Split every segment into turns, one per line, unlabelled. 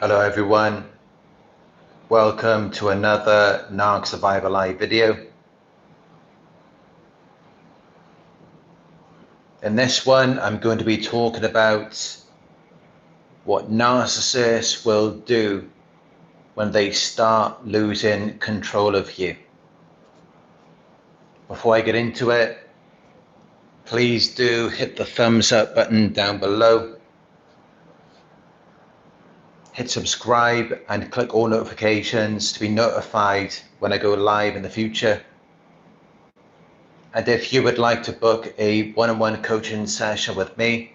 Hello everyone, welcome to another Narc Survivor live video. In this one, I'm going to be talking about what narcissists will do when they start losing control of you. Before I get into it, please do hit the thumbs up button down below. Hit subscribe and click all notifications to be notified when I go live in the future. And if you would like to book a one-on-one coaching session with me,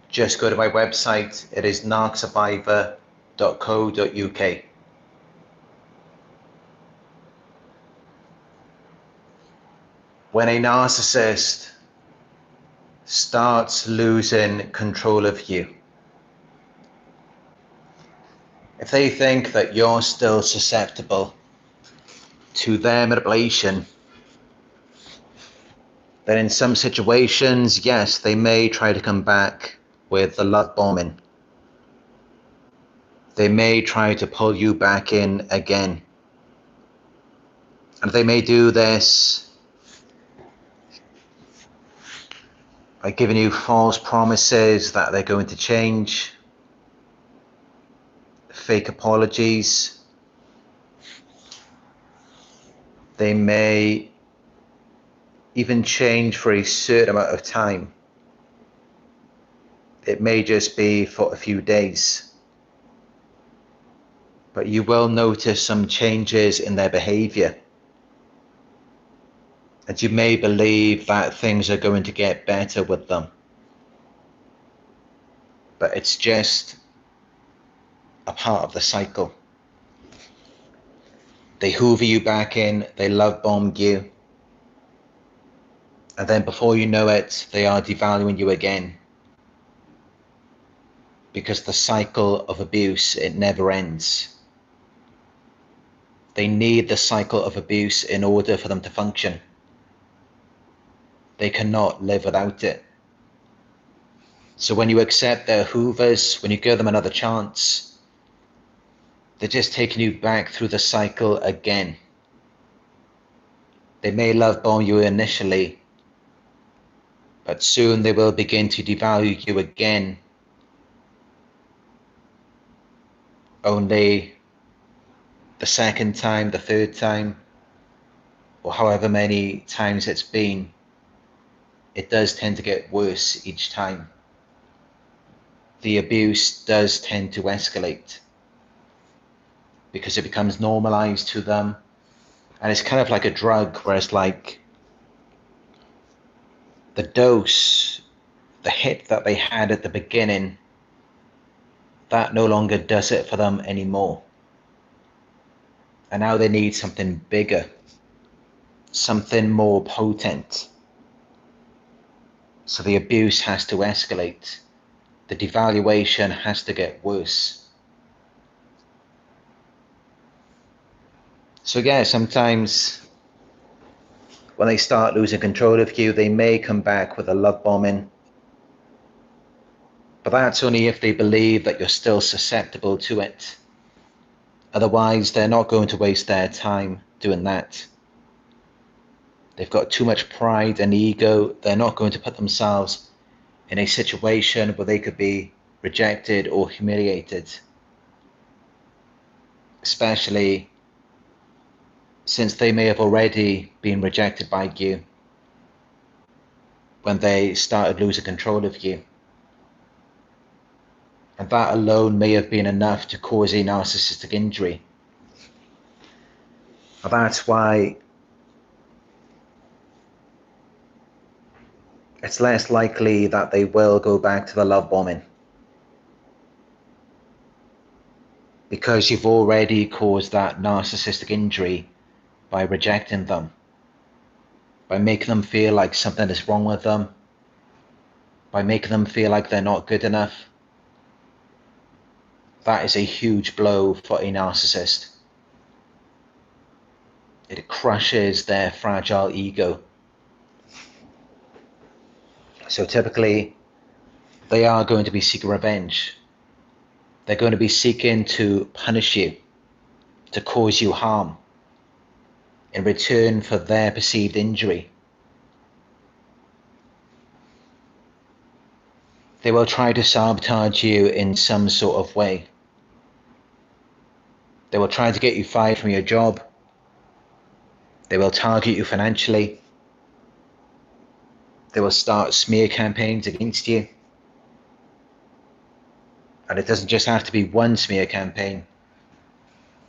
just go to my website. It is narcsurvivor.co.uk. When a narcissist starts losing control of you, if they think that you're still susceptible to their manipulation, then in some situations, yes, they may try to come back with the love bombing. They may try to pull you back in again. And they may do this by giving you false promises that they're going to change, fake apologies. They may even change for a certain amount of time. It may just be for a few days. But you will notice some changes in their behavior. And you may believe that things are going to get better with them. But it's just a part of the cycle. They hoover you back in, they love bomb you. And then before you know it, they are devaluing you again. Because the cycle of abuse, it never ends. They need the cycle of abuse in order for them to function. They cannot live without it. So when you accept their hoovers, when you give them another chance, they're just taking you back through the cycle again. They may love bomb you initially, but soon they will begin to devalue you again. Only the second time, the third time, or however many times it's been, it does tend to get worse each time. The abuse does tend to escalate because it becomes normalized to them. And it's kind of like a drug where it's like the dose, the hit that they had at the beginning, that no longer does it for them anymore. And now they need something bigger, something more potent. So the abuse has to escalate. The devaluation has to get worse. So yeah, sometimes when they start losing control of you, they may come back with a love bombing. But that's only if they believe that you're still susceptible to it. Otherwise, they're not going to waste their time doing that. They've got too much pride and ego. They're not going to put themselves in a situation where they could be rejected or humiliated. Especially since they may have already been rejected by you when they started losing control of you. And that alone may have been enough to cause a narcissistic injury. And that's why it's less likely that they will go back to the love bombing. Because you've already caused that narcissistic injury by rejecting them, by making them feel like something is wrong with them, by making them feel like they're not good enough. That is a huge blow for a narcissist. It crushes their fragile ego. So typically, they are going to be seeking revenge. They're going to be seeking to punish you, to cause you harm in return for their perceived injury. They will try to sabotage you in some sort of way. They will try to get you fired from your job. They will target you financially. They will start smear campaigns against you. And it doesn't just have to be one smear campaign.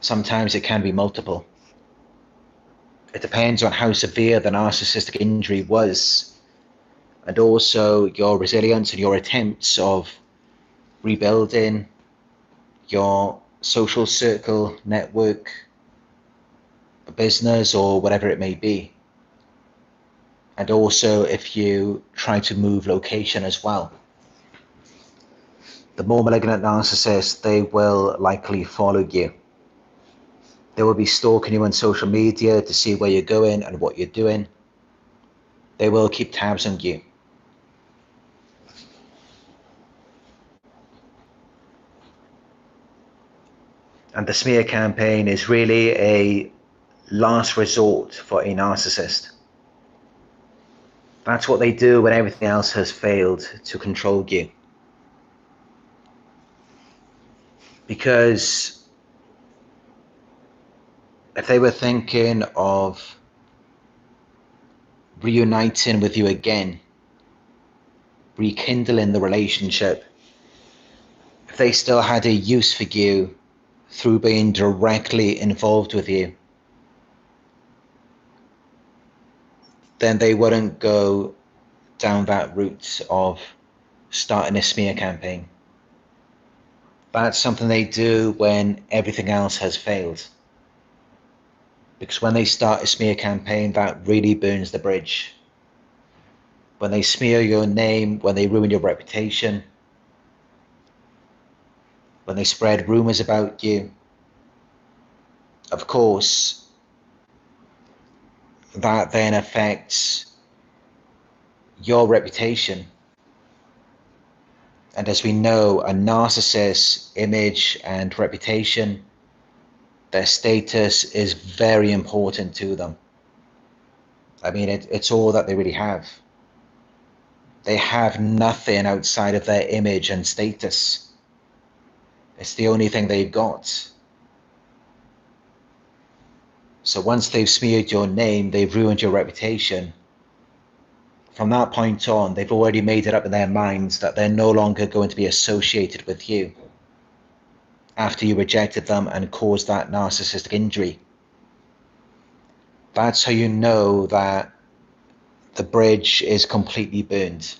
Sometimes it can be multiple. It depends on how severe the narcissistic injury was, and also your resilience and your attempts of rebuilding your social circle, network, business, or whatever it may be. And also if you try to move location as well. The more malignant narcissists, they will likely follow you. They will be stalking you on social media to see where you're going and what you're doing. They will keep tabs on you. And the smear campaign is really a last resort for a narcissist. That's what they do when everything else has failed to control you. Because if they were thinking of reuniting with you again, rekindling the relationship, if they still had a use for you through being directly involved with you, then they wouldn't go down that route of starting a smear campaign. That's something they do when everything else has failed. Because when they start a smear campaign, that really burns the bridge. When they smear your name, when they ruin your reputation, when they spread rumors about you, of course, that then affects your reputation. And as we know, a narcissist's image and reputation, their status is very important to them. I mean, it's all that they really have. They have nothing outside of their image and status. It's the only thing they've got. So once they've smeared your name, they've ruined your reputation. From that point on, they've already made it up in their minds that they're no longer going to be associated with you after you rejected them and caused that narcissistic injury. That's how you know that the bridge is completely burned.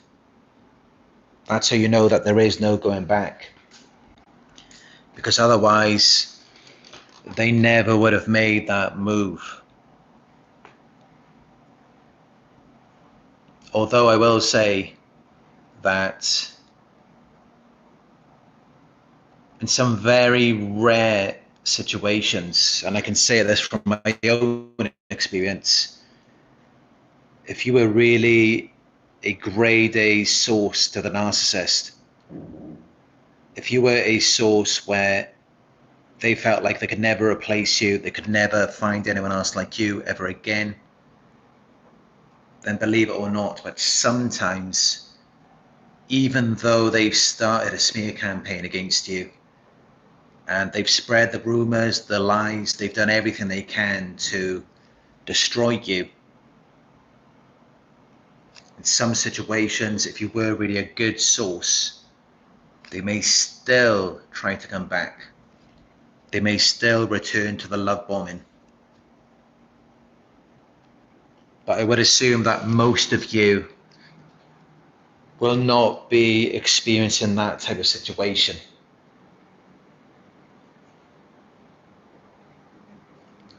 That's how you know that there is no going back. Because otherwise, they never would have made that move. Although I will say that in some very rare situations, and I can say this from my own experience, if you were really a grade A source to the narcissist, if you were a source where they felt like they could never replace you, they could never find anyone else like you ever again, then believe it or not, but sometimes, even though they've started a smear campaign against you, and they've spread the rumors, the lies, they've done everything they can to destroy you, in some situations, if you were really a good source, they may still try to come back. They may still return to the love bombing. But I would assume that most of you will not be experiencing that type of situation.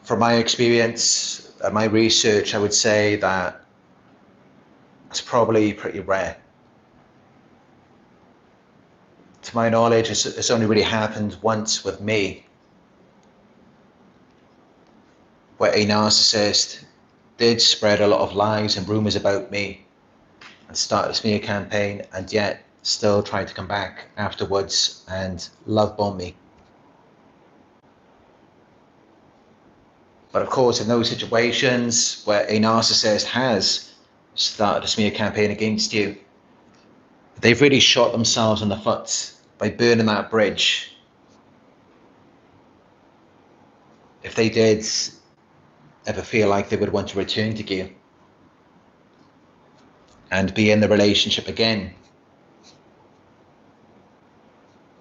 From my experience and my research, I would say that it's probably pretty rare. To my knowledge, it's only really happened once with me, where a narcissist did spread a lot of lies and rumors about me and start a smear campaign, and yet still try to come back afterwards and love bomb me. But of course, in those situations where a narcissist has started a smear campaign against you, they've really shot themselves in the foot by burning that bridge. If they did ever feel like they would want to return to you and be in the relationship again,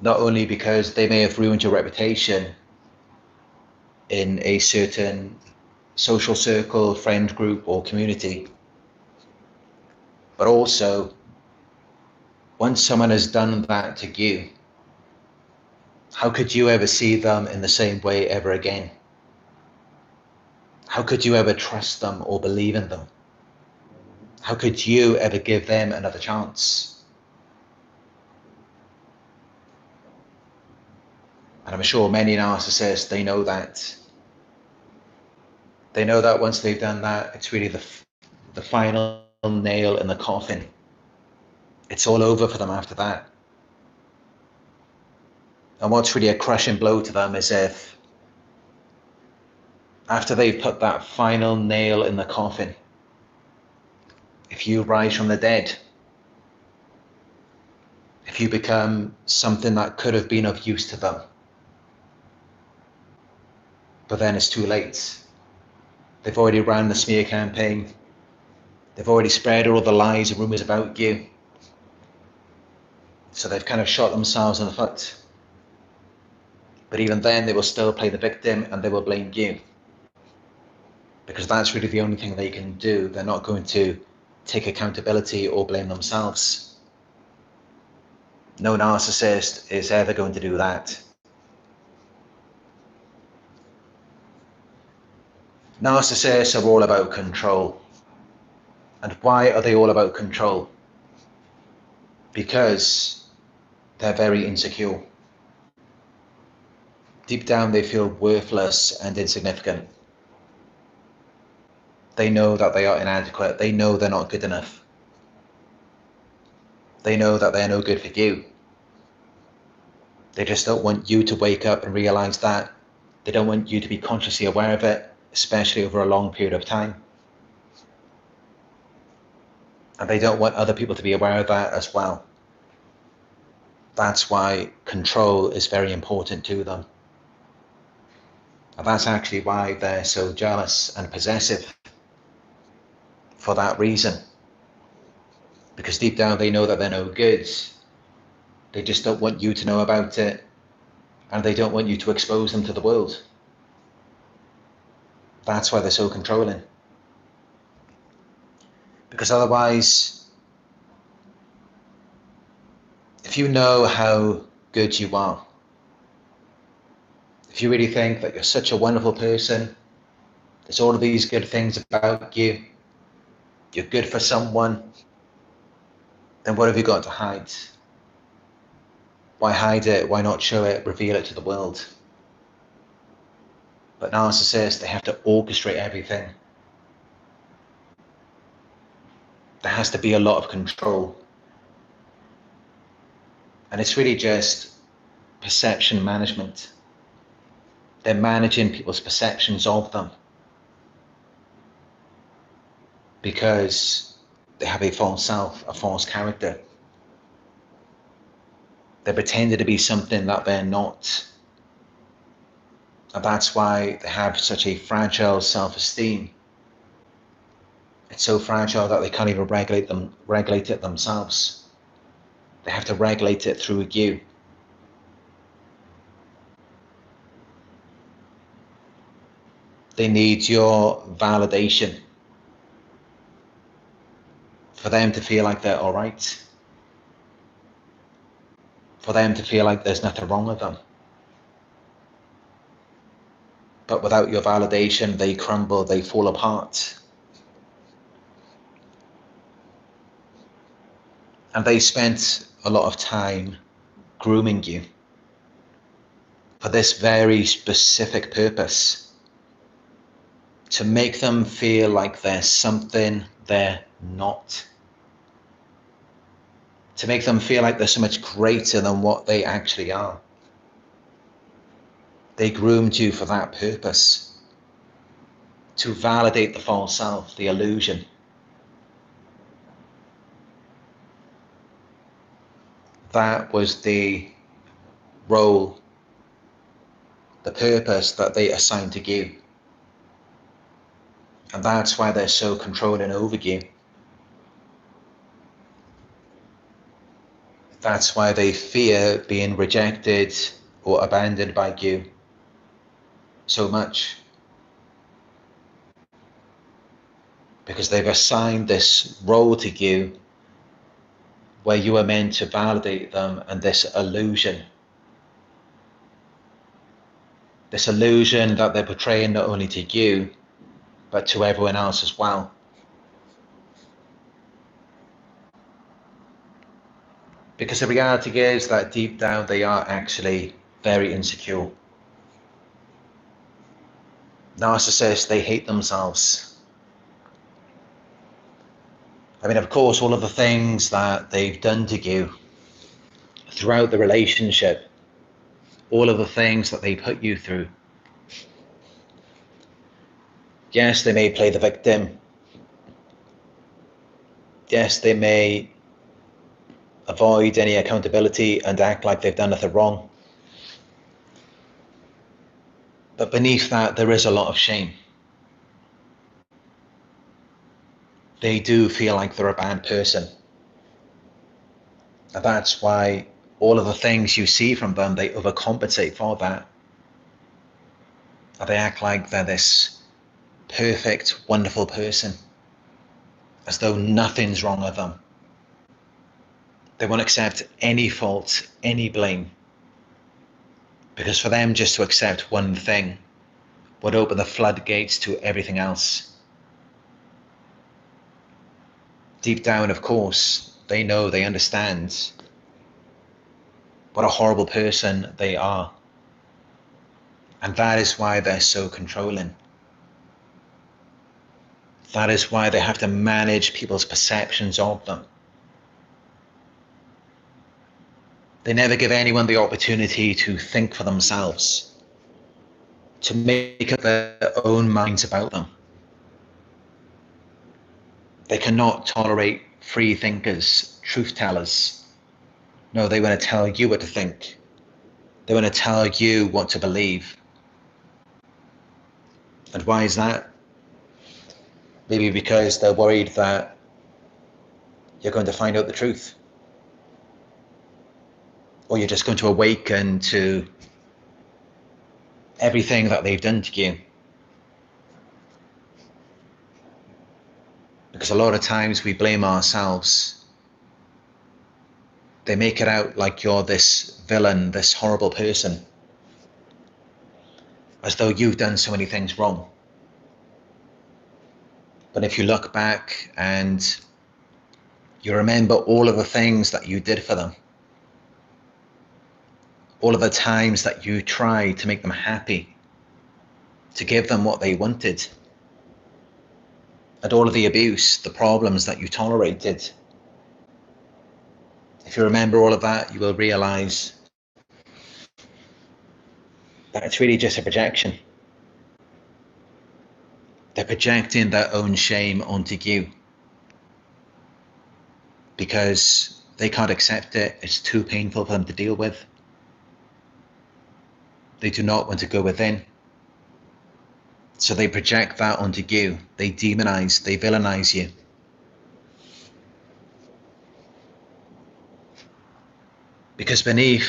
not only because they may have ruined your reputation in a certain social circle, friend group, or community, but also once someone has done that to you, how could you ever see them in the same way ever again? How could you ever trust them or believe in them? How could you ever give them another chance? And I'm sure many narcissists, they know that. They know that once they've done that, it's really the final nail in the coffin. It's all over for them after that. And what's really a crushing blow to them is if, after they've put that final nail in the coffin, if you rise from the dead, if you become something that could have been of use to them, but then it's too late. They've already ran the smear campaign. They've already spread all the lies and rumors about you. So they've kind of shot themselves in the foot. But even then, they will still play the victim and they will blame you. Because that's really the only thing they can do. They're not going to take accountability or blame themselves. No narcissist is ever going to do that. Narcissists are all about control. And why are they all about control? Because they're very insecure. Deep down, they feel worthless and insignificant. They know that they are inadequate. They know they're not good enough. They know that they're no good for you. They just don't want you to wake up and realize that. They don't want you to be consciously aware of it, especially over a long period of time. And they don't want other people to be aware of that as well. That's why control is very important to them. And that's actually why they're so jealous and possessive, for that reason. Because deep down they know that they're no good. They just don't want you to know about it, and they don't want you to expose them to the world. That's why they're so controlling. Because otherwise, if you know how good you are, if you really think that you're such a wonderful person, there's all of these good things about you, you're good for someone, then what have you got to hide? Why hide it? Why not show it, reveal it to the world? But narcissists, they have to orchestrate everything. There has to be a lot of control. And it's really just perception management. They're managing people's perceptions of them because they have a false self, a false character. They're pretending to be something that they're not. And that's why they have such a fragile self-esteem. It's so fragile that they can't even regulate it themselves. They have to regulate it through you. They need your validation for them to feel like they're all right, for them to feel like there's nothing wrong with them. But without your validation, they crumble, they fall apart. And they spent a lot of time grooming you for this very specific purpose, to make them feel like they're something they're not, to make them feel like they're so much greater than what they actually are. They groomed you for that purpose, to validate the false self, the illusion. That was the role, the purpose that they assigned to you. And that's why they're so controlling over you. That's why they fear being rejected or abandoned by you so much. Because they've assigned this role to you where you are meant to validate them, and this illusion that they're portraying not only to you, but to everyone else as well. Because the reality is that deep down they are actually very insecure. Narcissists, they hate themselves. I mean, of course, all of the things that they've done to you throughout the relationship, all of the things that they put you through. Yes, they may play the victim. Yes, they may avoid any accountability and act like they've done nothing wrong. But beneath that, there is a lot of shame. They do feel like they're a bad person. And that's why all of the things you see from them, they overcompensate for that. And they act like they're this perfect, wonderful person, as though nothing's wrong with them. They won't accept any fault, any blame. Because for them, just to accept one thing would open the floodgates to everything else. Deep down, of course, they know, they understand what a horrible person they are. And that is why they're so controlling. That is why they have to manage people's perceptions of them. They never give anyone the opportunity to think for themselves, to make up their own minds about them. They cannot tolerate free thinkers, truth tellers. No, they want to tell you what to think. They want to tell you what to believe. And why is that? Maybe because they're worried that you're going to find out the truth. Or you're just going to awaken to everything that they've done to you. Because a lot of times we blame ourselves. They make it out like you're this villain, this horrible person, as though you've done so many things wrong. But if you look back and you remember all of the things that you did for them, all of the times that you tried to make them happy, to give them what they wanted, and all of the abuse, the problems that you tolerated, if you remember all of that, you will realize that it's really just a projection. They're projecting their own shame onto you because they can't accept it. It's too painful for them to deal with. They do not want to go within. So they project that onto you. They demonize, they villainize you. Because beneath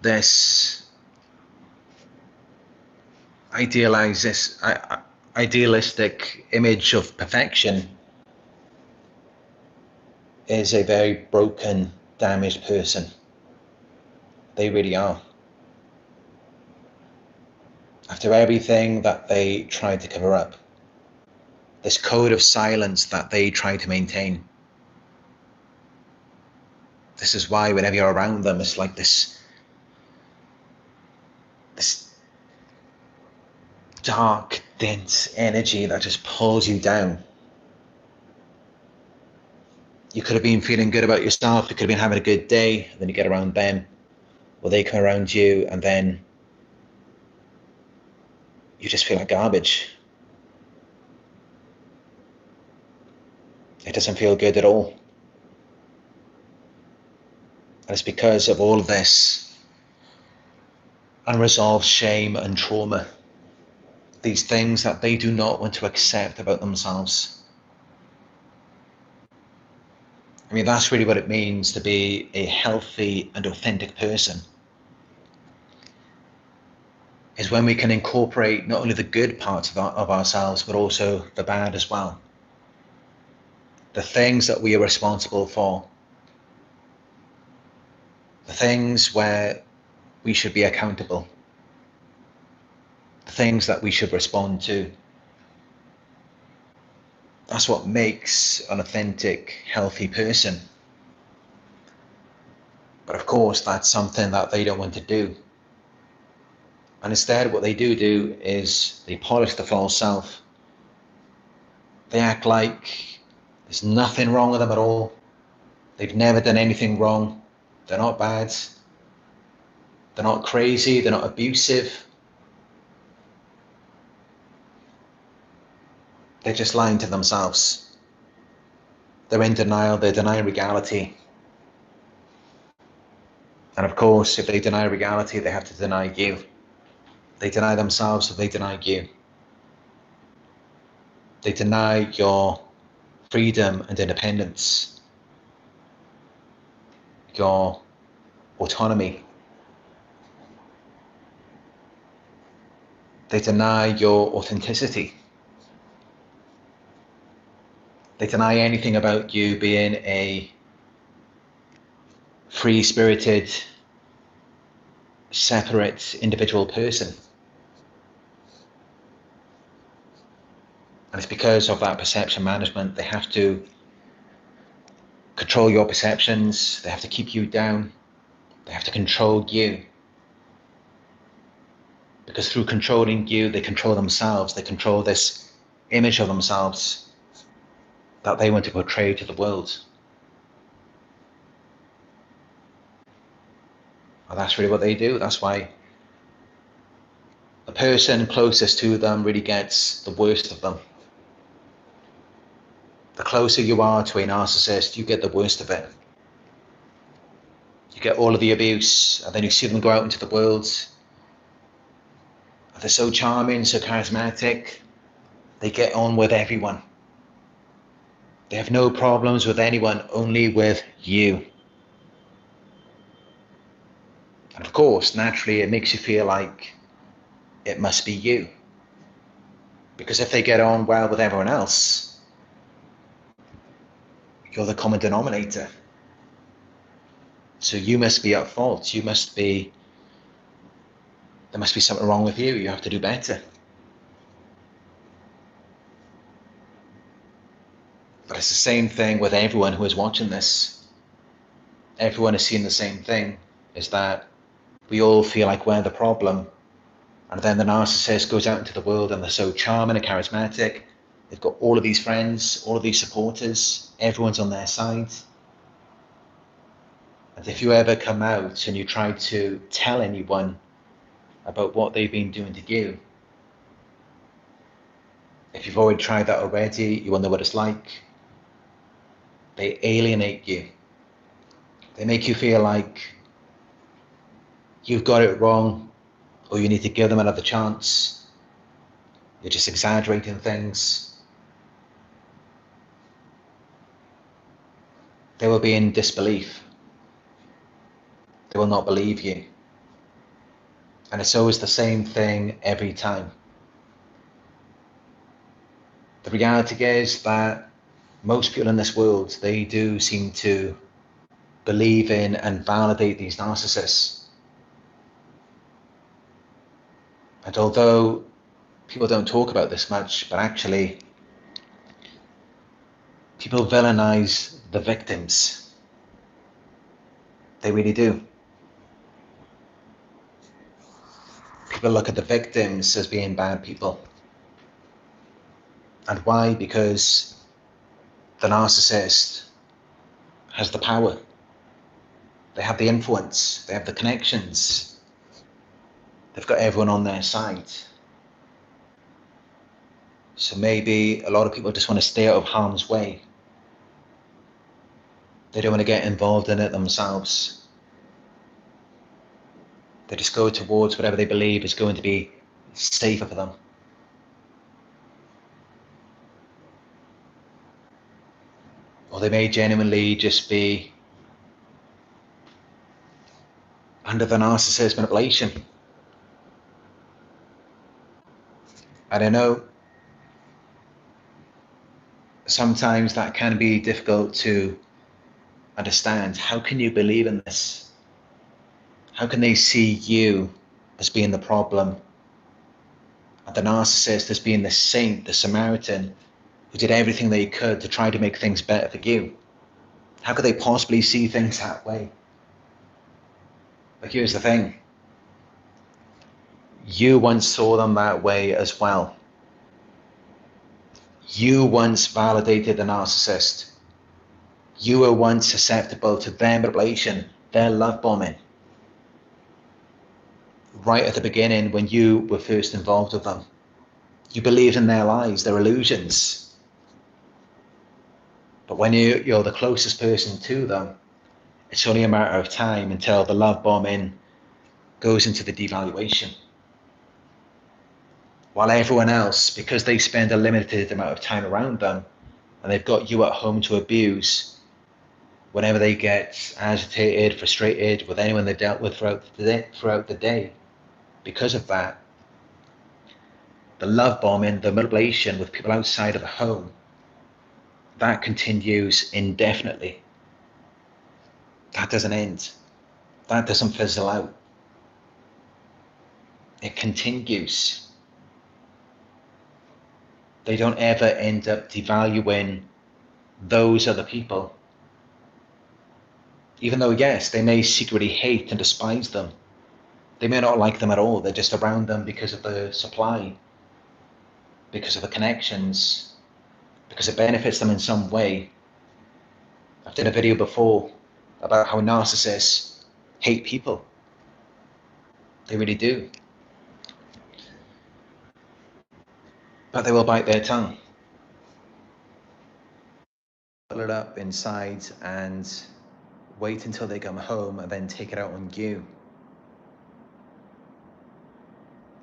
this idealistic image of perfection is a very broken, damaged person. They really are. After everything that they tried to cover up, this code of silence that they try to maintain. This is why whenever you're around them, it's like this dark, dense energy that just pulls you down. You could have been feeling good about yourself, you could have been having a good day, and then you get around them, or they come around you, and then you just feel like garbage. It doesn't feel good at all. And it's because of all of this unresolved shame and trauma, these things that they do not want to accept about themselves. I mean, that's really what it means to be a healthy and authentic person, is when we can incorporate not only the good parts of ourselves, but also the bad as well. The things that we are responsible for, the things where we should be accountable, the things that we should respond to. That's what makes an authentic, healthy person. But of course, that's something that they don't want to do. And instead, what they do is they polish the false self. They act like there's nothing wrong with them at all. They've never done anything wrong. They're not bad. They're not crazy. They're not abusive. They're just lying to themselves. They're in denial. They're denying reality. And of course, if they deny reality, they have to deny you. They deny themselves, so they deny you. They deny your freedom and independence, your autonomy. They deny your authenticity. They deny anything about you being a free-spirited, separate, individual person. And it's because of that perception management. They have to control your perceptions. They have to keep you down. They have to control you. Because through controlling you, they control themselves. They control this image of themselves that they want to portray to the world. And that's really what they do. That's why the person closest to them really gets the worst of them. The closer you are to a narcissist, you get the worst of it. You get all of the abuse, and then you see them go out into the world. They're so charming, so charismatic. They get on with everyone. They have no problems with anyone, only with you. And of course, naturally, it makes you feel like it must be you. Because if they get on well with everyone else, you're the common denominator. So you must be at fault. There must be something wrong with you. You have to do better. But it's the same thing with everyone who is watching this. Everyone is seeing the same thing, is that we all feel like we're the problem. And then the narcissist goes out into the world and they're so charming and charismatic. They've got all of these friends, all of these supporters. Everyone's on their side. And if you ever come out and you try to tell anyone about what they've been doing to you, if you've already tried that already, you wonder what it's like. They alienate you. They make you feel like you've got it wrong, or you need to give them another chance. You're just exaggerating things. They will be in disbelief. They will not believe you. And it's always the same thing every time. The reality is that most people in this world, they do seem to believe in and validate these narcissists. And although people don't talk about this much, but actually people villainize the victims. They really do. People look at the victims as being bad people. And why? Because the narcissist has the power. They have the influence. They have the connections. They've got everyone on their side. So maybe a lot of people just want to stay out of harm's way. They don't want to get involved in it themselves. They just go towards whatever they believe is going to be safer for them. Or they may genuinely just be under the narcissist manipulation. I don't know. Sometimes that can be difficult to understand. How can you believe in this? How can they see you as being the problem and the narcissist as being the saint, the Samaritan, who did everything they could to try to make things better for you? How could they possibly see things that way? But here's the thing. You once saw them that way as well. You once validated the narcissist. You were once susceptible to their manipulation, their love bombing. Right at the beginning, when you were first involved with them, you believed in their lies, their illusions. But when you're the closest person to them, it's only a matter of time until the love bombing goes into the devaluation. While everyone else, because they spend a limited amount of time around them, and they've got you at home to abuse, whenever they get agitated, frustrated with anyone they've dealt with throughout the day, because of that, the love bombing, the manipulation with people outside of the home, that continues indefinitely. That doesn't end. That doesn't fizzle out. It continues. They don't ever end up devaluing those other people. Even though, yes, they may secretly hate and despise them. They may not like them at all. They're just around them because of the supply, because of the connections, because it benefits them in some way. I've done a video before about how narcissists hate people. They really do. But they will bite their tongue. Pull it up inside and wait until they come home and then take it out on you.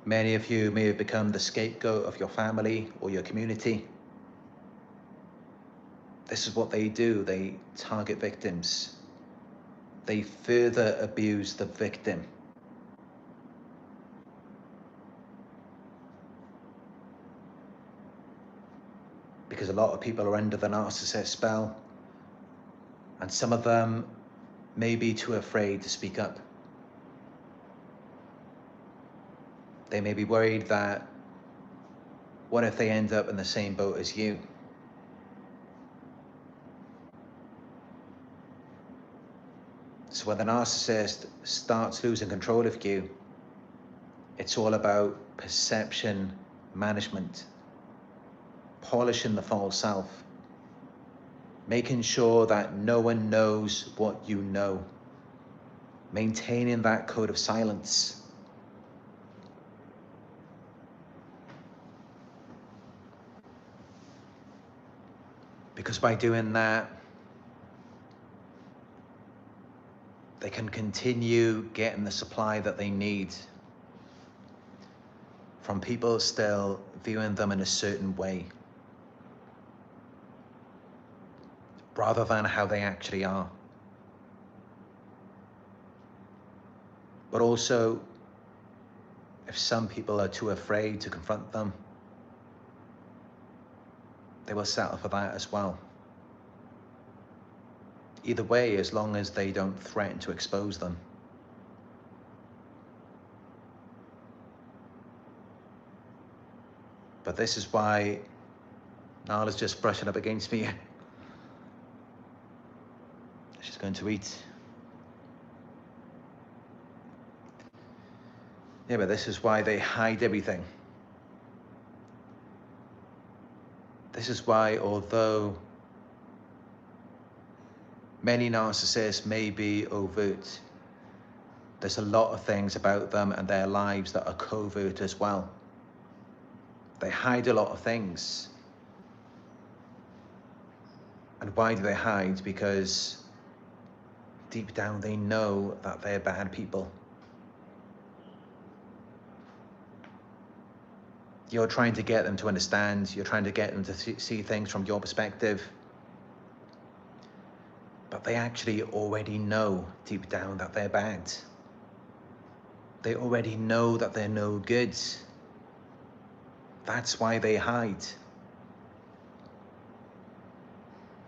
Many of you may have become the scapegoat of your family or your community. This is what they do. They target victims. They further abuse the victim. Because a lot of people are under the narcissist spell, and some of them may be too afraid to speak up. They may be worried that, what if they end up in the same boat as you? So when the narcissist starts losing control of you, it's all about perception management, polishing the false self, making sure that no one knows what you know, maintaining that code of silence. Because by doing that, they can continue getting the supply that they need from people still viewing them in a certain way, rather than how they actually are. But also, if some people are too afraid to confront them, they will settle for that as well. Either way, as long as they don't threaten to expose them. But this is why Nala's just brushing up against me. She's going to eat. Yeah, but this is why they hide everything. This is why, although Many narcissists may be overt. There's a lot of things about them and their lives that are covert as well. They hide a lot of things. And why do they hide? Because deep down they know that they're bad people. You're trying to get them to understand, you're trying to get them to see things from your perspective. But they actually already know deep down that they're bad. They already know that they're no good. That's why they hide.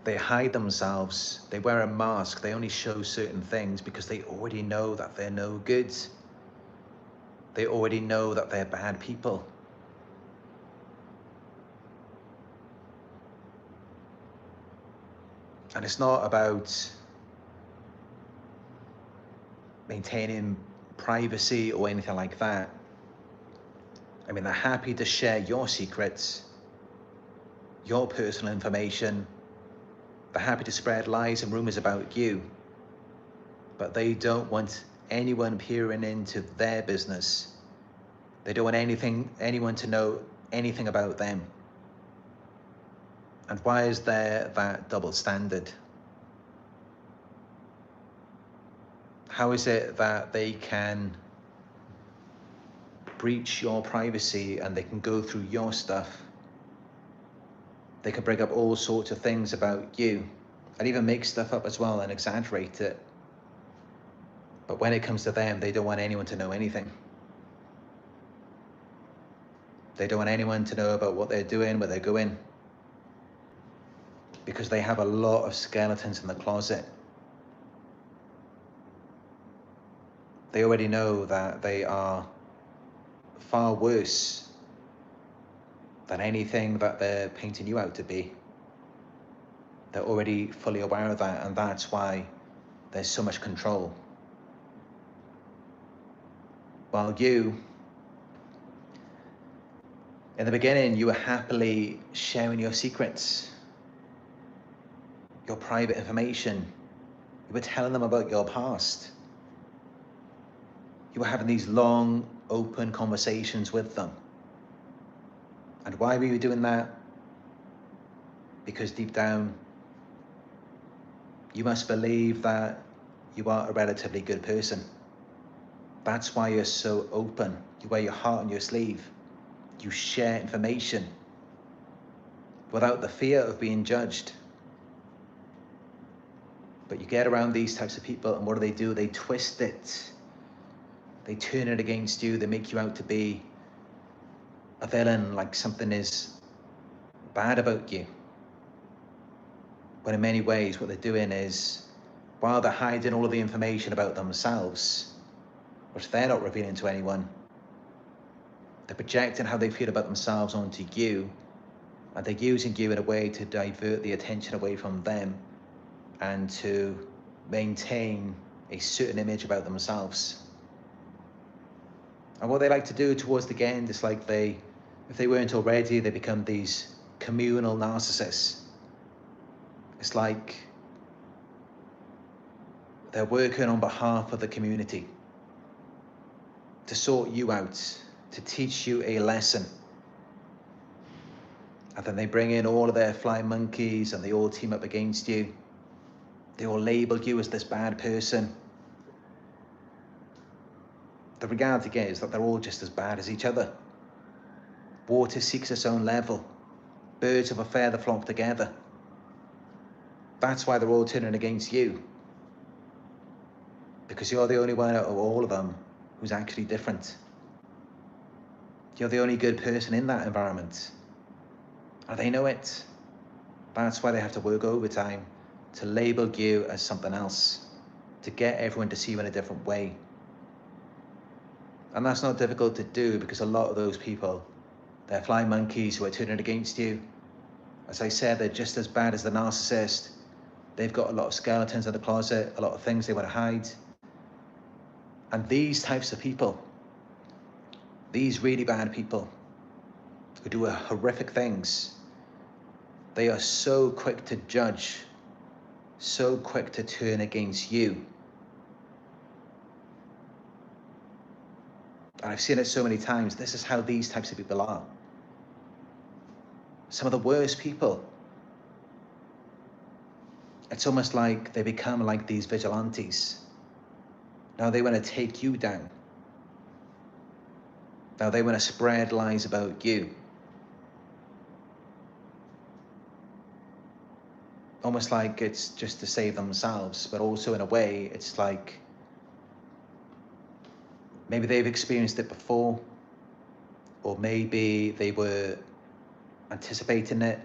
They hide themselves. They wear a mask. They only show certain things because they already know that they're no good. They already know that they're bad people. And it's not about maintaining privacy or anything like that. I mean, they're happy to share your secrets, your personal information. They're happy to spread lies and rumors about you, but they don't want anyone peering into their business. They don't want anyone to know anything about them. And why is there that double standard? How is it that they can breach your privacy and they can go through your stuff? They can bring up all sorts of things about you and even make stuff up as well and exaggerate it. But when it comes to them, they don't want anyone to know anything. They don't want anyone to know about what they're doing, where they're going, because they have a lot of skeletons in the closet. They already know that they are far worse than anything that they're painting you out to be. They're already fully aware of that, and that's why there's so much control. While you, in the beginning, you were happily sharing your secrets, your private information. You were telling them about your past. You were having these long, open conversations with them. And why were you doing that? Because deep down, you must believe that you are a relatively good person. That's why you're so open. You wear your heart on your sleeve. You share information without the fear of being judged. But you get around these types of people, and what do? They twist it. They turn it against you. They make you out to be a villain, like something is bad about you. But in many ways, what they're doing is, while they're hiding all of the information about themselves, which they're not revealing to anyone, they're projecting how they feel about themselves onto you, and they're using you in a way to divert the attention away from them and to maintain a certain image about themselves. And what they like to do towards the end is like if they weren't already, they become these communal narcissists. It's like they're working on behalf of the community to sort you out, to teach you a lesson. And then they bring in all of their flying monkeys and they all team up against you. They all label you as this bad person. The reality is that they're all just as bad as each other. Water seeks its own level. Birds of a feather flock together. That's why they're all turning against you. Because you're the only one out of all of them who's actually different. You're the only good person in that environment. And they know it. That's why they have to work overtime to label you as something else, to get everyone to see you in a different way. And that's not difficult to do because a lot of those people, they're flying monkeys who are turning against you. As I said, they're just as bad as the narcissist. They've got a lot of skeletons in the closet, a lot of things they want to hide. And these types of people, these really bad people who do horrific things, they are so quick to judge, so quick to turn against you. And I've seen it so many times. This is how these types of people are. Some of the worst people. It's almost like they become like these vigilantes. Now they want to take you down. Now they want to spread lies about you. Almost like it's just to save themselves, but also in a way, it's like maybe they've experienced it before, or maybe they were anticipating it.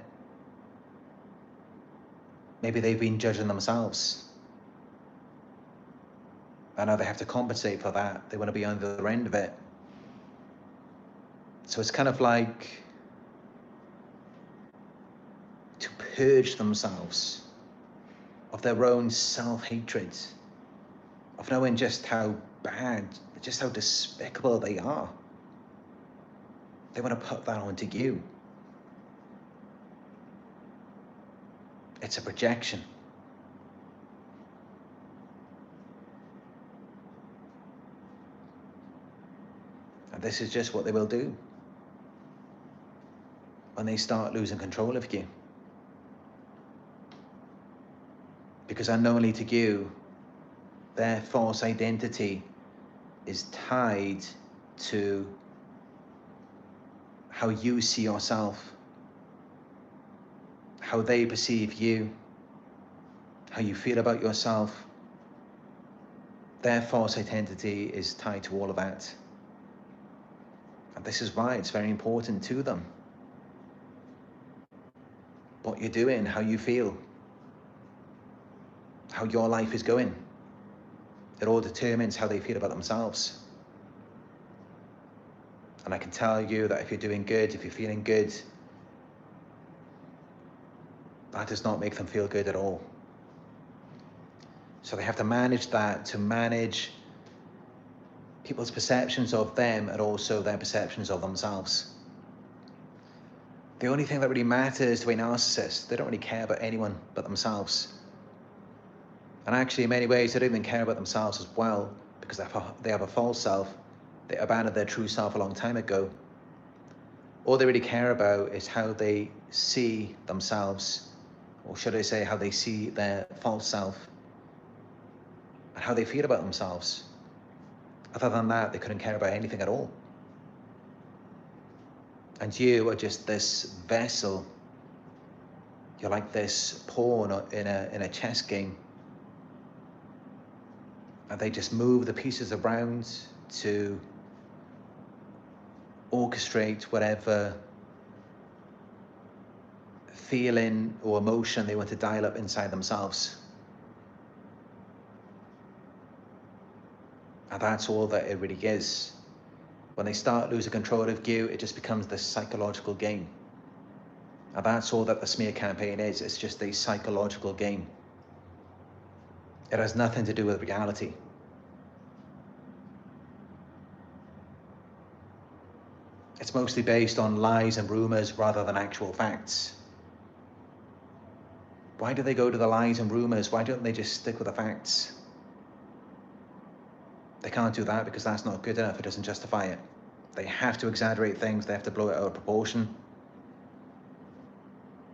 Maybe they've been judging themselves. And now they have to compensate for that. They want to be on the other end of it. So it's kind of like to purge themselves of their own self-hatred, of knowing just how bad, just how despicable they are. They want to put that onto you. It's a projection. And this is just what they will do when they start losing control of you. Because unknowingly to you, their false identity is tied to how you see yourself, how they perceive you, how you feel about yourself. Their false identity is tied to all of that. And this is why it's very important to them. What you're doing, how you feel, how your life is going. It all determines how they feel about themselves. And I can tell you that if you're doing good, if you're feeling good, that does not make them feel good at all. So they have to manage that, to manage people's perceptions of them and also their perceptions of themselves. The only thing that really matters to a narcissist, they don't really care about anyone but themselves. And actually, in many ways, they don't even care about themselves as well, because they have a false self. They abandoned their true self a long time ago. All they really care about is how they see themselves, or should I say, how they see their false self, and how they feel about themselves. Other than that, they couldn't care about anything at all. And you are just this vessel. You're like this pawn in a chess game. And they just move the pieces around to orchestrate whatever feeling or emotion they want to dial up inside themselves. And that's all that it really is. When they start losing control of you, it just becomes this psychological game. And that's all that the smear campaign is. It's just a psychological game. It has nothing to do with reality. It's mostly based on lies and rumors rather than actual facts. Why do they go to the lies and rumors? Why don't they just stick with the facts? They can't do that because that's not good enough. It doesn't justify it. They have to exaggerate things. They have to blow it out of proportion.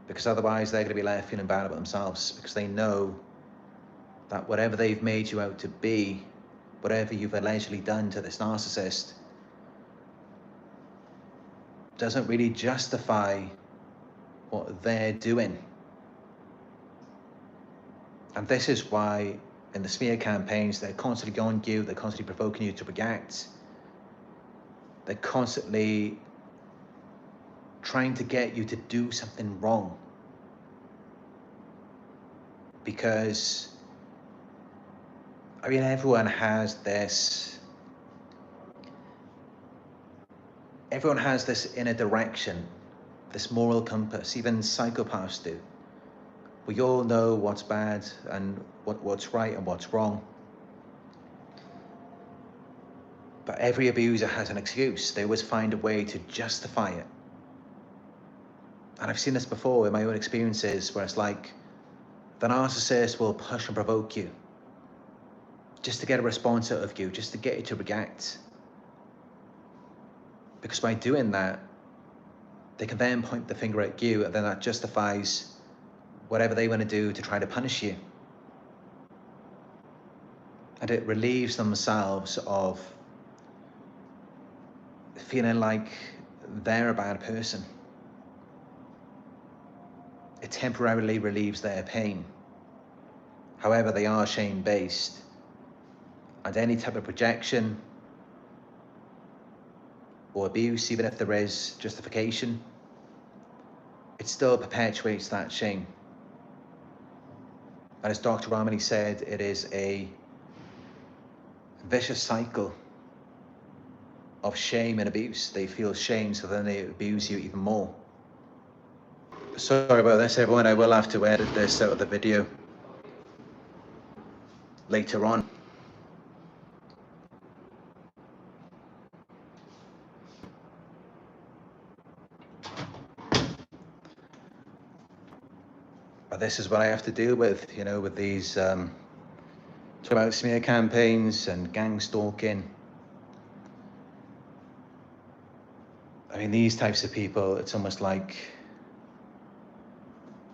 Because otherwise they're going to be left feeling bad about themselves, because they know that whatever they've made you out to be, whatever you've allegedly done to this narcissist, doesn't really justify what they're doing. And this is why in the smear campaigns, they're constantly on you, they're constantly provoking you to react. They're constantly trying to get you to do something wrong. Because, I mean, everyone has this inner direction, this moral compass. Even psychopaths do. We all know what's bad and what's right and what's wrong. But every abuser has an excuse. They always find a way to justify it. And I've seen this before in my own experiences, where it's like The narcissist will push and provoke you just to get a response out of you, just to get you to react. Because by doing that, they can then point the finger at you, and then that justifies whatever they want to do to try to punish you. And it relieves themselves of feeling like they're a bad person. It temporarily relieves their pain. However, they are shame-based, and any type of projection or abuse, even if there is justification, it still perpetuates that shame. And as Dr. Ramani said, it is a vicious cycle of shame and abuse. They feel shame, so then they abuse you even more. Sorry about this, everyone. I will have to edit this out of the video later on. But this is what I have to deal with, you know, with these talk about smear campaigns and gang stalking. I mean, these types of people, it's almost like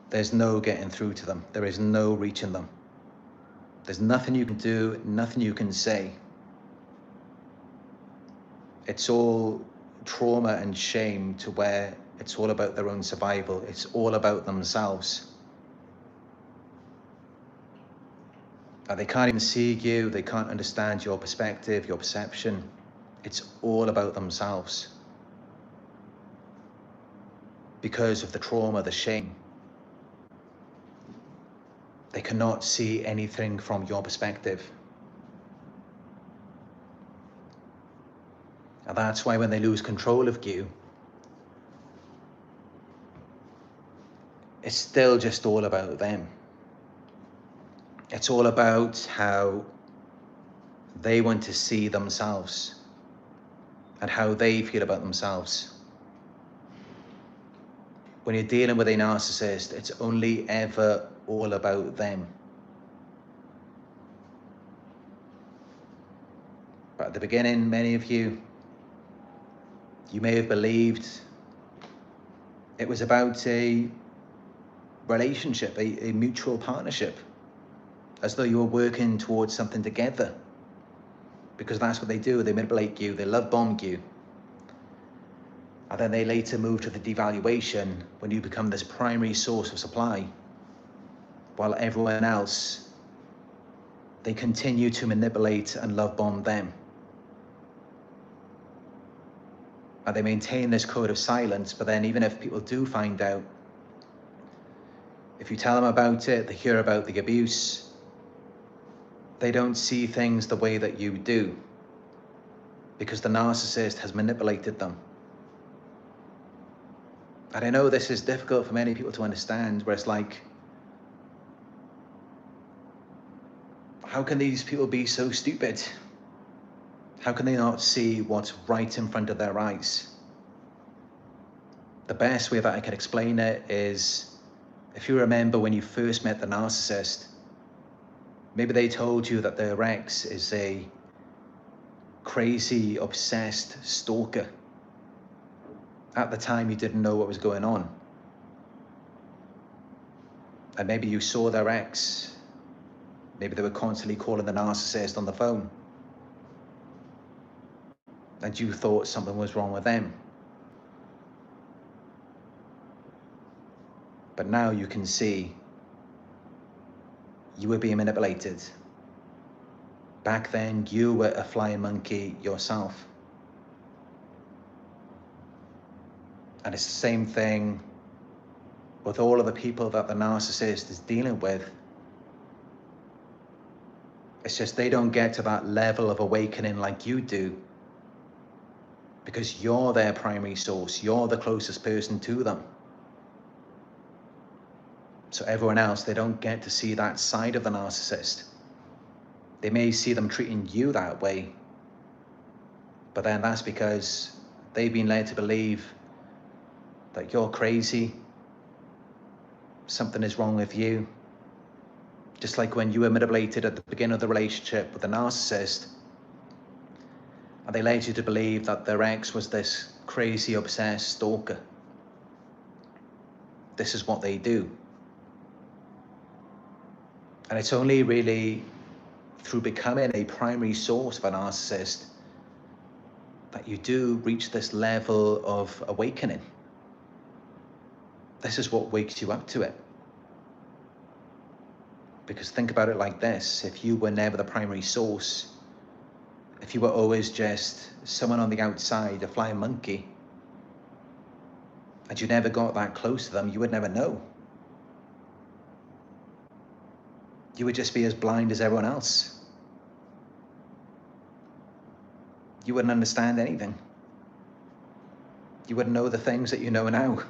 there's no getting through to them. There is no reaching them. There's nothing you can do, nothing you can say. It's all trauma and shame to where it's all about their own survival. It's all about themselves. They can't even see you. They can't understand your perspective, your perception. It's all about themselves. Because of the trauma, the shame. They cannot see anything from your perspective. And that's why when they lose control of you, it's still just all about them. It's all about how they want to see themselves and how they feel about themselves. When you're dealing with a narcissist, it's only ever all about them. But at the beginning, many of you may have believed it was about a relationship, a mutual partnership, as though you were working towards something together. Because that's what they do. They manipulate you, they love bomb you. And then they later move to the devaluation when you become this primary source of supply, while everyone else, they continue to manipulate and love bomb them. And they maintain this code of silence, but then even if people do find out, if you tell them about it, they hear about the abuse, they don't see things the way that you do, because the narcissist has manipulated them. And I know this is difficult for many people to understand, where it's like, how can these people be so stupid? How can they not see what's right in front of their eyes? The best way that I can explain it is, if you remember when you first met the narcissist, maybe they told you that their ex is a crazy, obsessed stalker. At the time, you didn't know what was going on. And maybe you saw their ex. Maybe they were constantly calling the narcissist on the phone. And you thought something was wrong with them. But now you can see you were being manipulated. Back then, you were a flying monkey yourself. And it's the same thing with all of the people that the narcissist is dealing with. It's just they don't get to that level of awakening like you do, because you're their primary source. You're the closest person to them. So everyone else, they don't get to see that side of the narcissist. They may see them treating you that way, but then that's because they've been led to believe that you're crazy, something is wrong with you, Just like when you were manipulated at the beginning of the relationship with a narcissist, and they led you to believe that their ex was this crazy, obsessed stalker. This is what they do. And it's only really through becoming a primary source of a narcissist that you do reach this level of awakening. This is what wakes you up to it. Because think about it like this: if you were never the primary source, if you were always just someone on the outside, a flying monkey, and you never got that close to them, you would never know. You would just be as blind as everyone else. You wouldn't understand anything. You wouldn't know the things that you know now.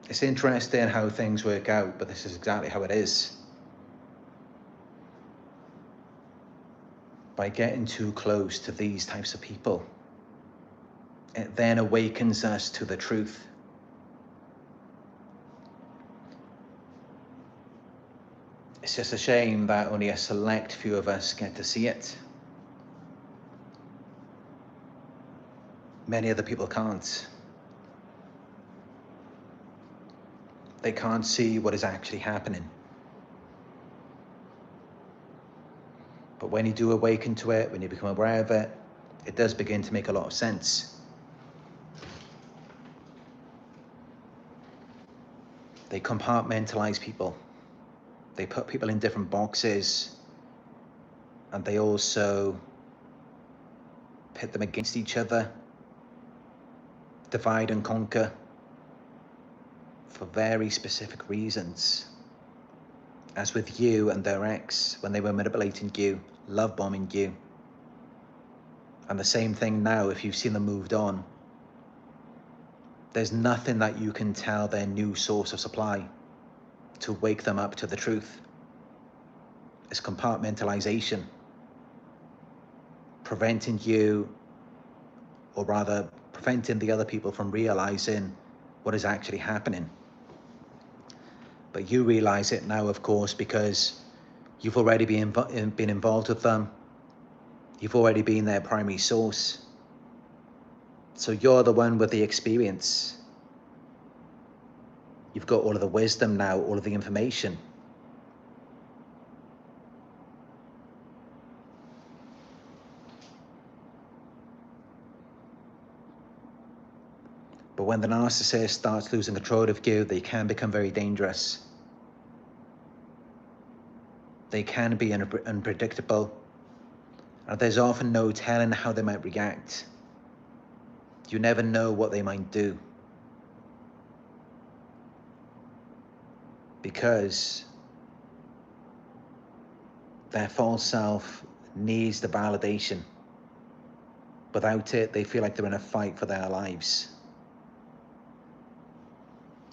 It's interesting how things work out, but this is exactly how it is. By getting too close to these types of people, it then awakens us to the truth. It's just a shame that only a select few of us get to see it. Many other people can't. They can't see what is actually happening. But when you do awaken to it, when you become aware of it, it does begin to make a lot of sense. They compartmentalize people. They put people in different boxes, and they also pit them against each other, divide and conquer for very specific reasons. As with you and their ex, when they were manipulating you, love bombing you. And the same thing now, if you've seen them moved on. There's nothing that you can tell their new source of supply to wake them up to the truth. It's compartmentalization, preventing you, or rather preventing the other people from realizing what is actually happening. But you realize it now, of course, because you've already been involved with them. You've already been their primary source. So you're the one with the experience. You've got all of the wisdom now, all of the information. But when the narcissist starts losing control of you, they can become very dangerous. They can be unpredictable, and there's often no telling how they might react. You never know what they might do, because their false self needs the validation. Without it, they feel like they're in a fight for their lives.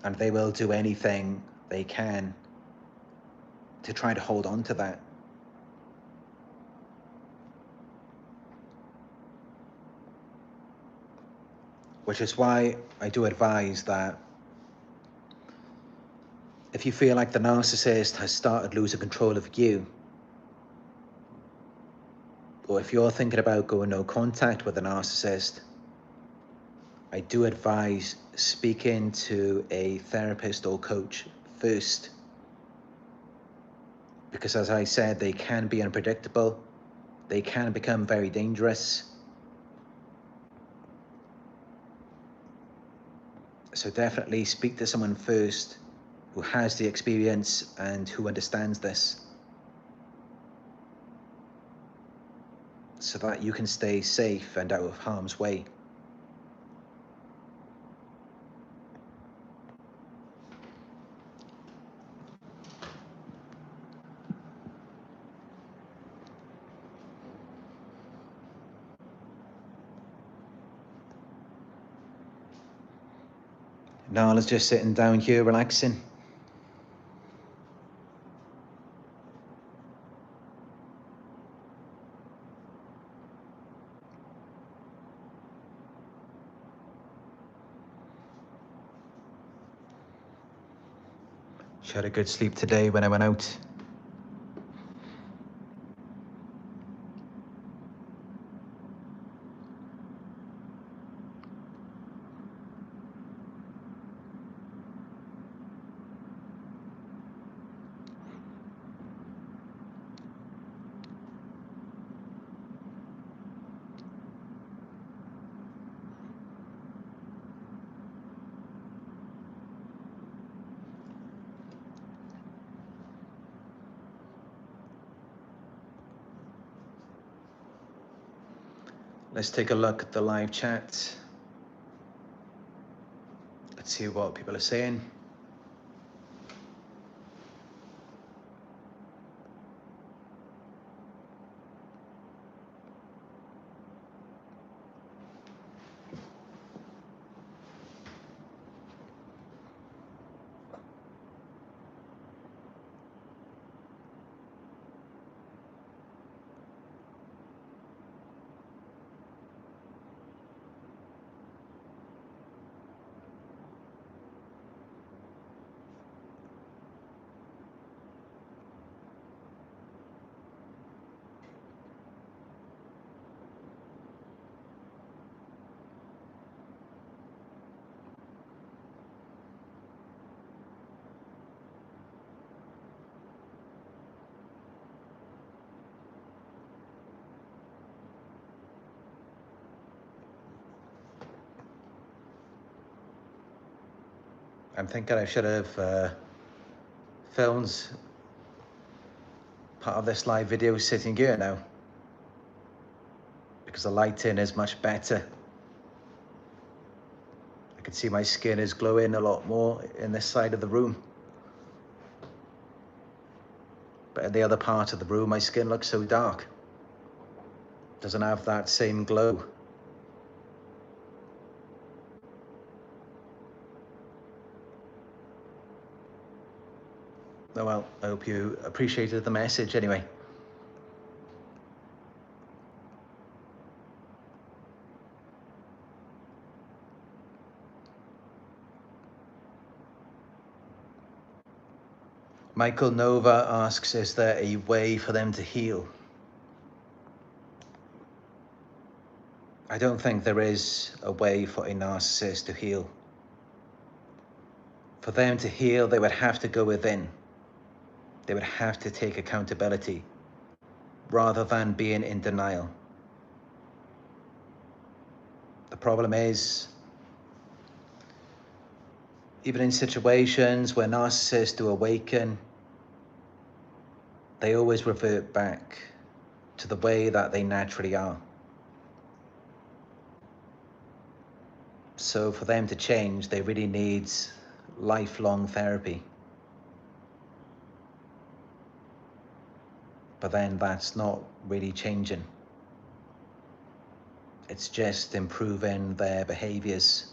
And they will do anything they can to try to hold on to that. Which is why I do advise that if you feel like the narcissist has started losing control of you, or if you're thinking about going no contact with a narcissist, I do advise speaking to a therapist or coach first. Because as I said, they can be unpredictable. They can become very dangerous. So definitely speak to someone first who has the experience and who understands this, so that you can stay safe and out of harm's way. Now let's just sitting down here, relaxing. She had a good sleep today when I went out. Let's take a look at the live chat. Let's see what people are saying. I'm thinking I should have filmed part of this live video sitting here now, because the lighting is much better. I can see my skin is glowing a lot more in this side of the room. But in the other part of the room, my skin looks so dark. Doesn't have that same glow. Oh well, I hope you appreciated the message anyway. Michael Nova asks, is there a way for them to heal? I don't think there is a way for a narcissist to heal. For them to heal, they would have to go within. They would have to take accountability rather than being in denial. The problem is, even in situations where narcissists do awaken, they always revert back to the way that they naturally are. So for them to change, they really need lifelong therapy. But then that's not really changing. It's just improving their behaviors.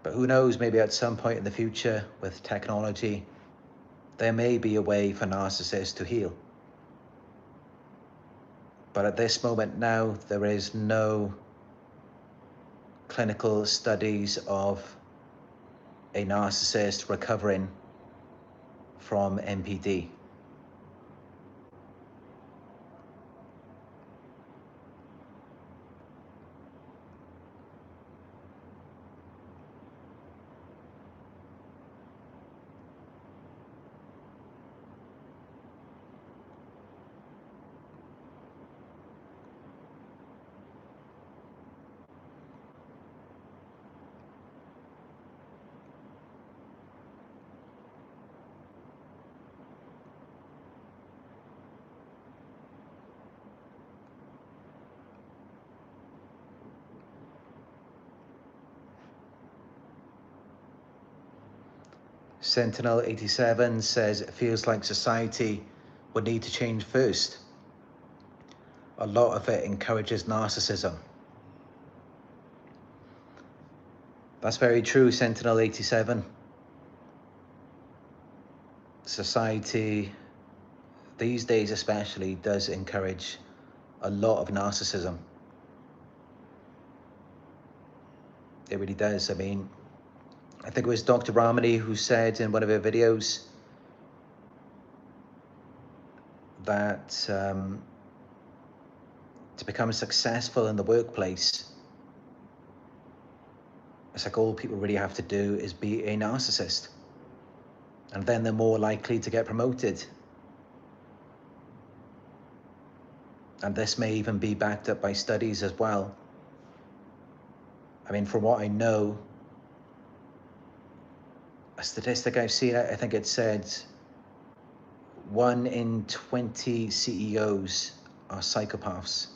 But who knows, maybe at some point in the future with technology, there may be a way for narcissists to heal. But at this moment now, there is no clinical studies of a narcissist recovering from NPD. Sentinel 87 says it feels like society would need to change first. A lot of it encourages narcissism. That's very true, Sentinel 87. Society, these days especially, does encourage a lot of narcissism. It really does. I mean, I think it was Dr. Ramani who said in one of her videos that to become successful in the workplace, it's like all people really have to do is be a narcissist, and then they're more likely to get promoted. And this may even be backed up by studies as well. I mean, from what I know, a statistic I've seen, I think it said 1 in 20 CEOs are psychopaths.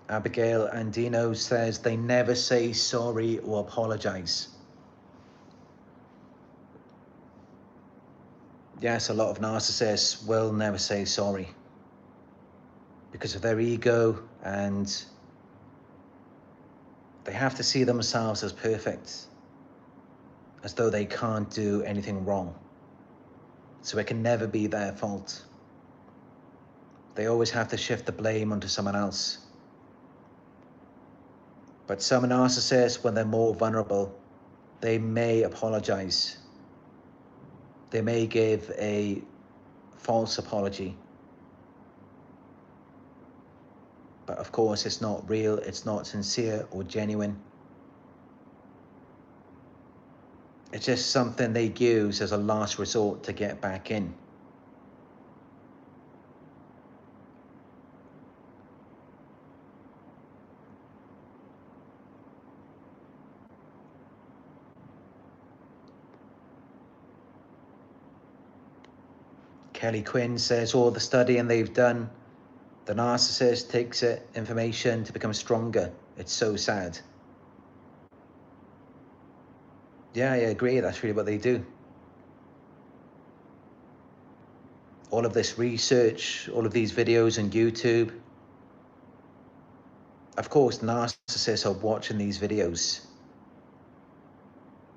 Abigail Andino says they never say sorry or apologize. Yes, a lot of narcissists will never say sorry because of their ego, and they have to see themselves as perfect, as though they can't do anything wrong. So it can never be their fault. They always have to shift the blame onto someone else. But some narcissists, when they're more vulnerable, they may apologize. They may give a false apology. But of course, it's not real, it's not sincere or genuine. It's just something they use as a last resort to get back in. Kelly Quinn says all the studying they've done, the narcissist takes it information to become stronger. It's so sad. Yeah, I agree. That's really what they do. All of this research, all of these videos on YouTube. Of course, narcissists are watching these videos.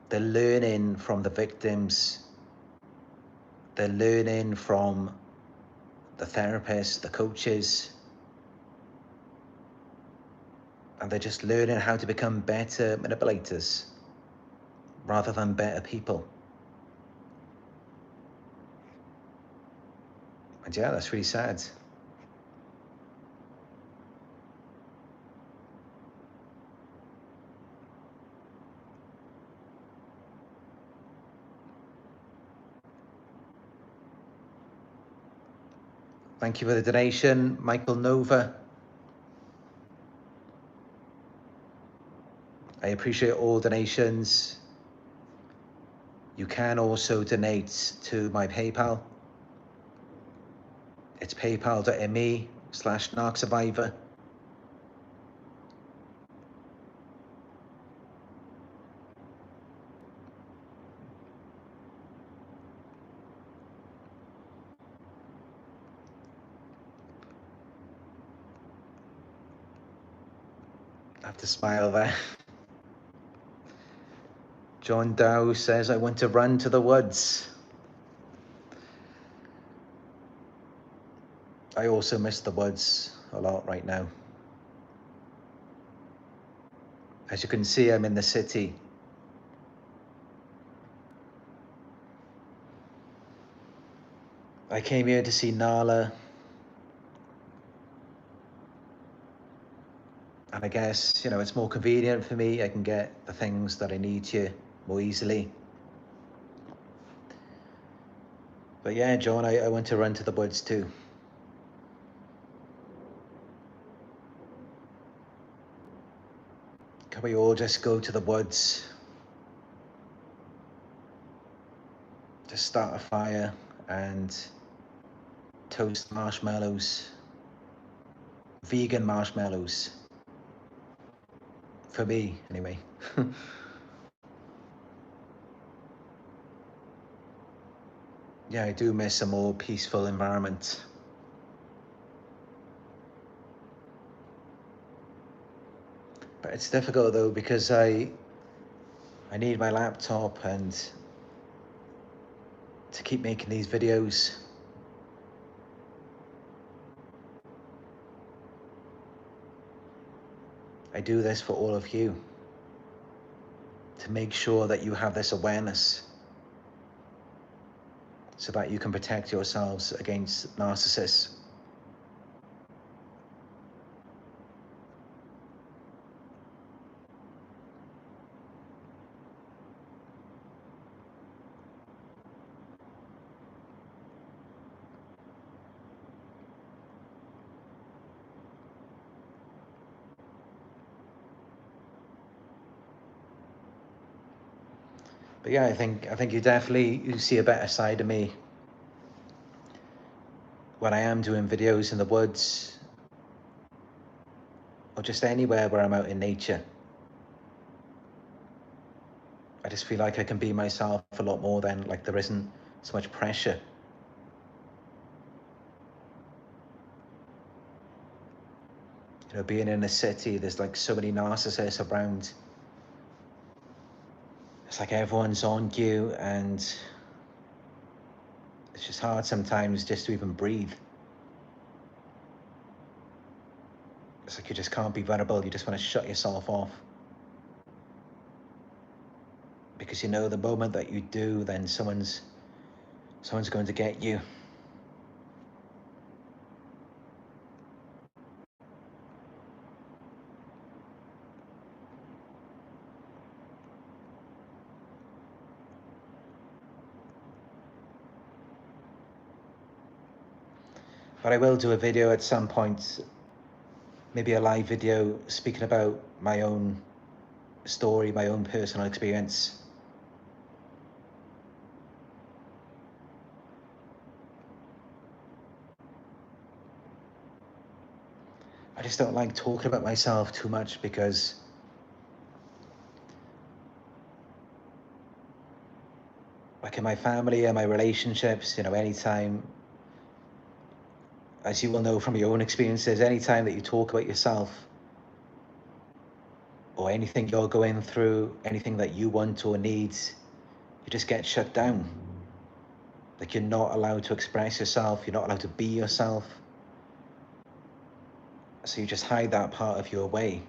They're learning from the victims. They're learning from the therapists, the coaches. And they're just learning how to become better manipulators rather than better people. And yeah, that's really sad. Thank you for the donation, Michael Nova. I appreciate all donations. You can also donate to my PayPal. It's paypal.me/Narc Survivor. I have to smile there. John Dow says, I want to run to the woods. I also miss the woods a lot right now. As you can see, I'm in the city. I came here to see Nala. And I guess, it's more convenient for me. I can get the things that I need here more easily. But yeah, John, I want to run to the woods too. Can we all just go to the woods? Just start a fire and toast marshmallows. Vegan marshmallows. For me, anyway. Yeah, I do miss a more peaceful environment. It's difficult though, because I need my laptop and to keep making these videos. I do this for all of you, to make sure that you have this awareness so that you can protect yourselves against narcissists. But yeah, I think you see a better side of me when I am doing videos in the woods or just anywhere where I'm out in nature. I just feel like I can be myself a lot more then, like there isn't so much pressure. You know, being in a city, there's like so many narcissists around. It's like everyone's on you, and it's just hard sometimes just to even breathe. It's like you just can't be vulnerable. You just want to shut yourself off. Because you know the moment that you do, then someone's going to get you. But I will do a video at some point, maybe a live video speaking about my own story, my own personal experience. I just don't like talking about myself too much, because like in my family and my relationships, you know, anytime, as you will know from your own experiences, anytime that you talk about yourself or anything you're going through, anything that you want or need, you just get shut down. Like you're not allowed to express yourself, you're not allowed to be yourself. So you just hide that part of you away.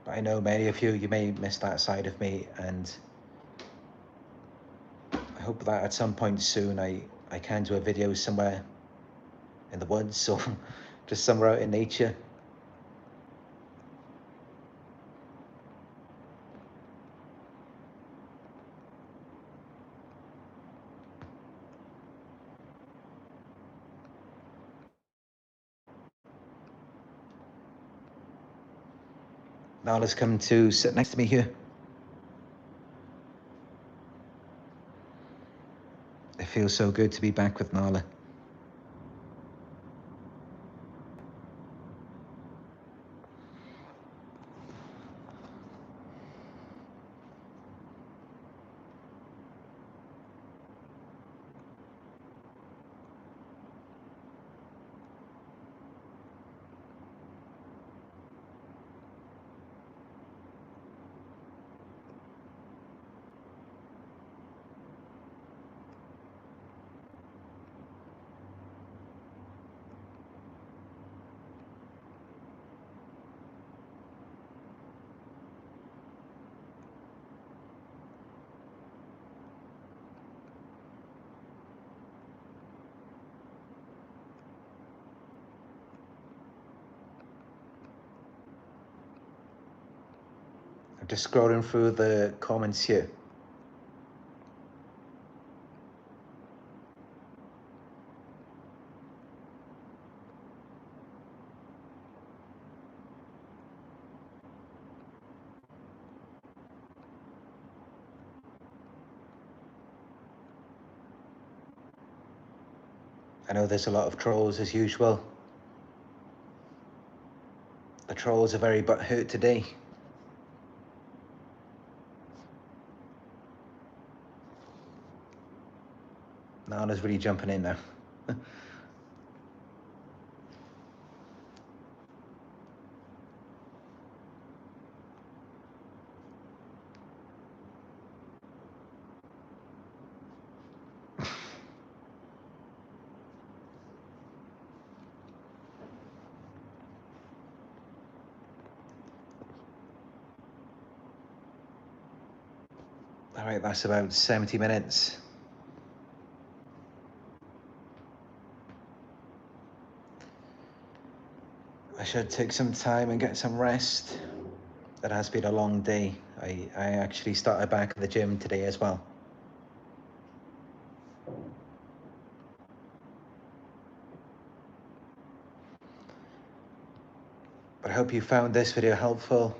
But I know many of you may miss that side of me, and I hope that at some point soon I can do a video somewhere in the woods or just somewhere out in nature. Nala's come to sit next to me here. It feels so good to be back with Nala. I'm just scrolling through the comments here. I know there's a lot of trolls as usual. The trolls are very butthurt today. Nala's really jumping in now. All right, that's about 70 minutes. I should take some time and get some rest. It has been a long day. I actually started back at the gym today as well. But I hope you found this video helpful.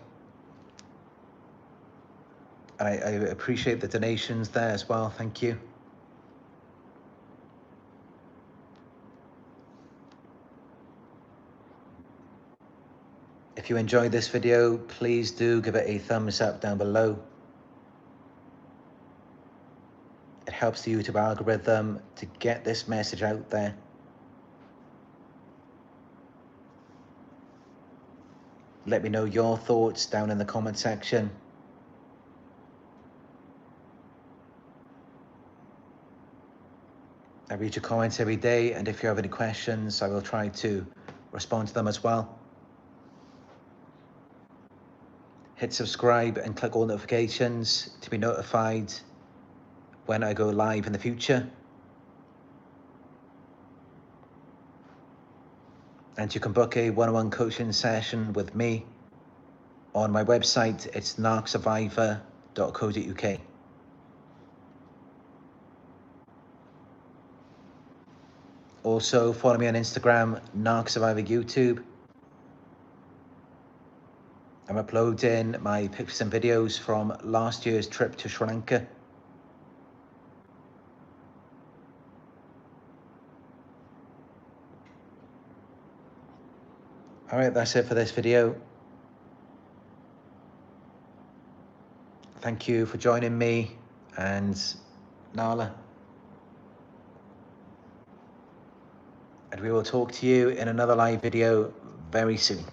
And I appreciate the donations there as well. Thank you. If you enjoyed this video, please do give it a thumbs up down below. It helps the YouTube algorithm to get this message out there. Let me know your thoughts down in the comment section. I read your comments every day, and if you have any questions, I will try to respond to them as well. Hit subscribe and click all notifications to be notified when I go live in the future. And you can book a one-on-one coaching session with me on my website. It's narcsurvivor.co.uk. Also, follow me on Instagram, Narc Survivor YouTube. I'm uploading my pictures and videos from last year's trip to Sri Lanka. All right, that's it for this video. Thank you for joining me and Nala. And we will talk to you in another live video very soon.